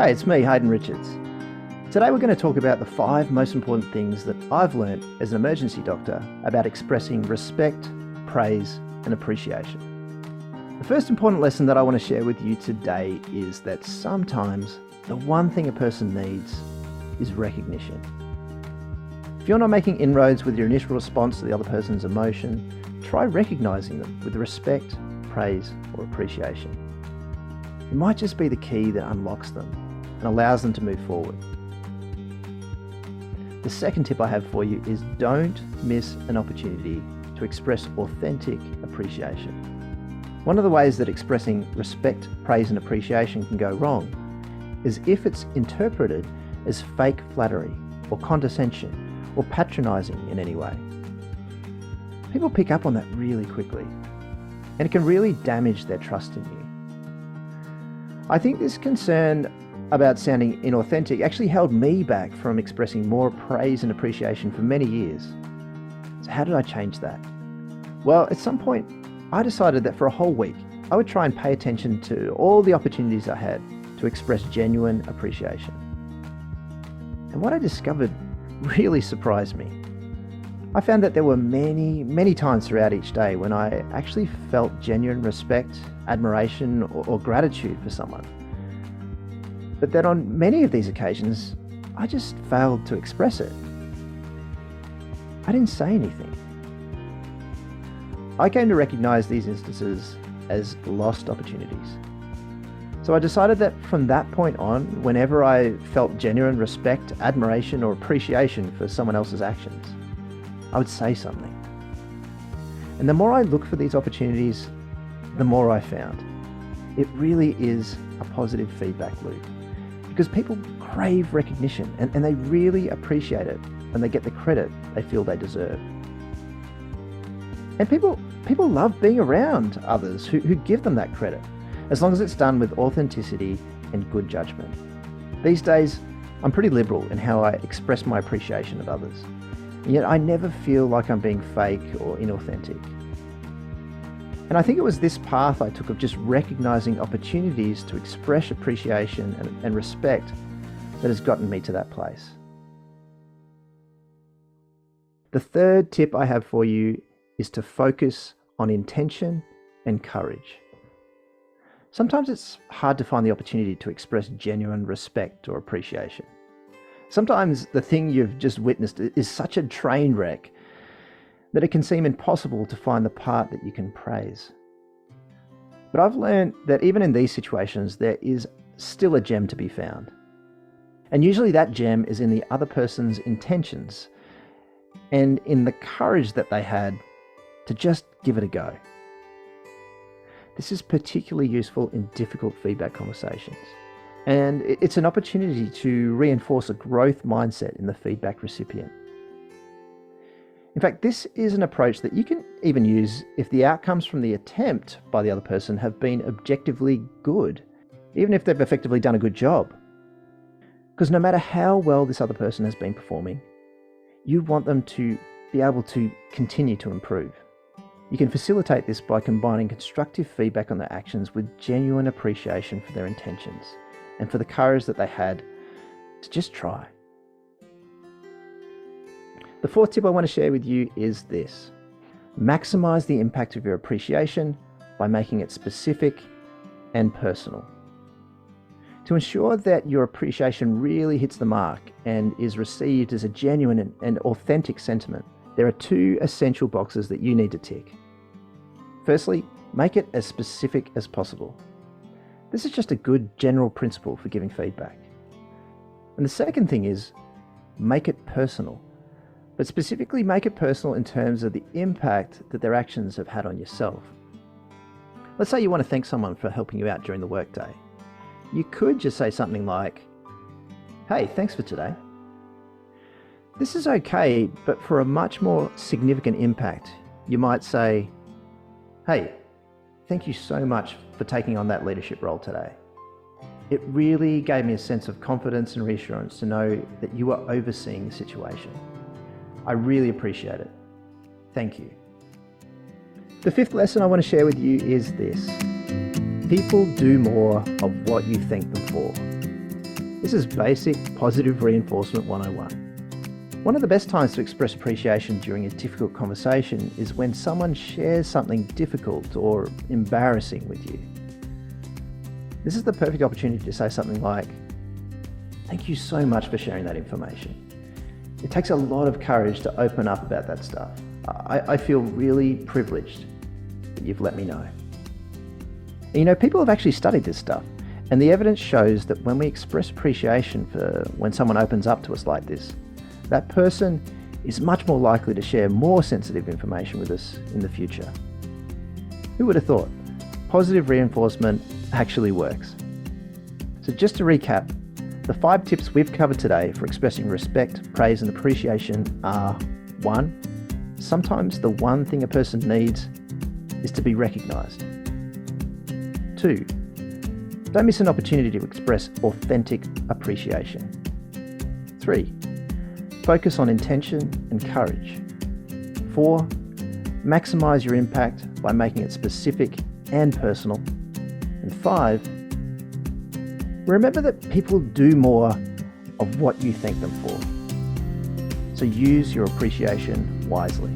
Hey, it's me, Hayden Richards. Today we're going to talk about the 5 most important things that I've learnt as an emergency doctor about expressing respect, praise and appreciation. The first important lesson that I want to share with you today is that sometimes the one thing a person needs is recognition. If you're not making inroads with your initial response to the other person's emotion, try recognizing them with respect, praise or appreciation. It might just be the key that unlocks them and allows them to move forward. The second tip I have for you is don't miss an opportunity to express authentic appreciation. One of the ways that expressing respect, praise and appreciation can go wrong is if it's interpreted as fake flattery or condescension or patronizing in any way. People pick up on that really quickly, and it can really damage their trust in you. I think this concern about sounding inauthentic actually held me back from expressing more praise and appreciation for many years. So how did I change that? Well, at some point, I decided that for a whole week, I would try and pay attention to all the opportunities I had to express genuine appreciation. And what I discovered really surprised me. I found that there were many times throughout each day when I actually felt genuine respect, admiration, or gratitude for someone. But that on many of these occasions, I just failed to express it. I didn't say anything. I came to recognize these instances as lost opportunities. So I decided that from that point on, whenever I felt genuine respect, admiration, or appreciation for someone else's actions, I would say something. And the more I looked for these opportunities, the more I found. It really is a positive feedback loop because people crave recognition and they really appreciate it when they get the credit they feel they deserve. And people love being around others who give them that credit, as long as it's done with authenticity and good judgment. These days, I'm pretty liberal in how I express my appreciation of others, and yet I never feel like I'm being fake or inauthentic. And I think it was this path I took of just recognizing opportunities to express appreciation and respect that has gotten me to that place. The third tip I have for you is to focus on intention and courage. Sometimes it's hard to find the opportunity to express genuine respect or appreciation. Sometimes the thing you've just witnessed is such a train wreck that it can seem impossible to find the part that you can praise. But I've learned that even in these situations, there is still a gem to be found. And usually that gem is in the other person's intentions and in the courage that they had to just give it a go. This is particularly useful in difficult feedback conversations. And it's an opportunity to reinforce a growth mindset in the feedback recipient. In fact, this is an approach that you can even use if the outcomes from the attempt by the other person have been objectively good, even if they've effectively done a good job. Because no matter how well this other person has been performing, you want them to be able to continue to improve. You can facilitate this by combining constructive feedback on their actions with genuine appreciation for their intentions and for the courage that they had to just try. The fourth tip I want to share with you is this. Maximize the impact of your appreciation by making it specific and personal. To ensure that your appreciation really hits the mark and is received as a genuine and authentic sentiment, there are 2 essential boxes that you need to tick. Firstly, make it as specific as possible. This is just a good general principle for giving feedback. And the second thing is, make it personal. But specifically make it personal in terms of the impact that their actions have had on yourself. Let's say you want to thank someone for helping you out during the workday. You could just say something like, "Hey, thanks for today." This is okay, but for a much more significant impact, you might say, "Hey, thank you so much for taking on that leadership role today. It really gave me a sense of confidence and reassurance to know that you are overseeing the situation. I really appreciate it. Thank you." The fifth lesson I want to share with you is this. People do more of what you thank them for. This is basic positive reinforcement 101. One of the best times to express appreciation during a difficult conversation is when someone shares something difficult or embarrassing with you. This is the perfect opportunity to say something like, "Thank you so much for sharing that information. It takes a lot of courage to open up about that stuff. I feel really privileged that you've let me know." And people have actually studied this stuff, and the evidence shows that when we express appreciation for when someone opens up to us like this, that person is much more likely to share more sensitive information with us in the future. Who would have thought? Positive reinforcement actually works. So just to recap, the 5 tips we've covered today for expressing respect, praise and appreciation are: 1. Sometimes the one thing a person needs is to be recognised. 2. Don't miss an opportunity to express authentic appreciation. 3. Focus on intention and courage. 4. Maximise your impact by making it specific and personal. And 5. Remember that people do more of what you thank them for. So use your appreciation wisely.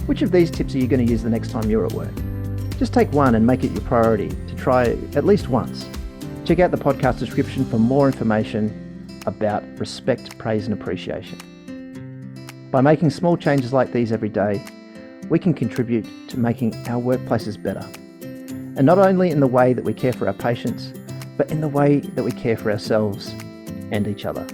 Which of these tips are you going to use the next time you're at work? Just take one and make it your priority to try at least once. Check out the podcast description for more information about respect, praise and appreciation. By making small changes like these every day, we can contribute to making our workplaces better. And not only in the way that we care for our patients, but in the way that we care for ourselves and each other.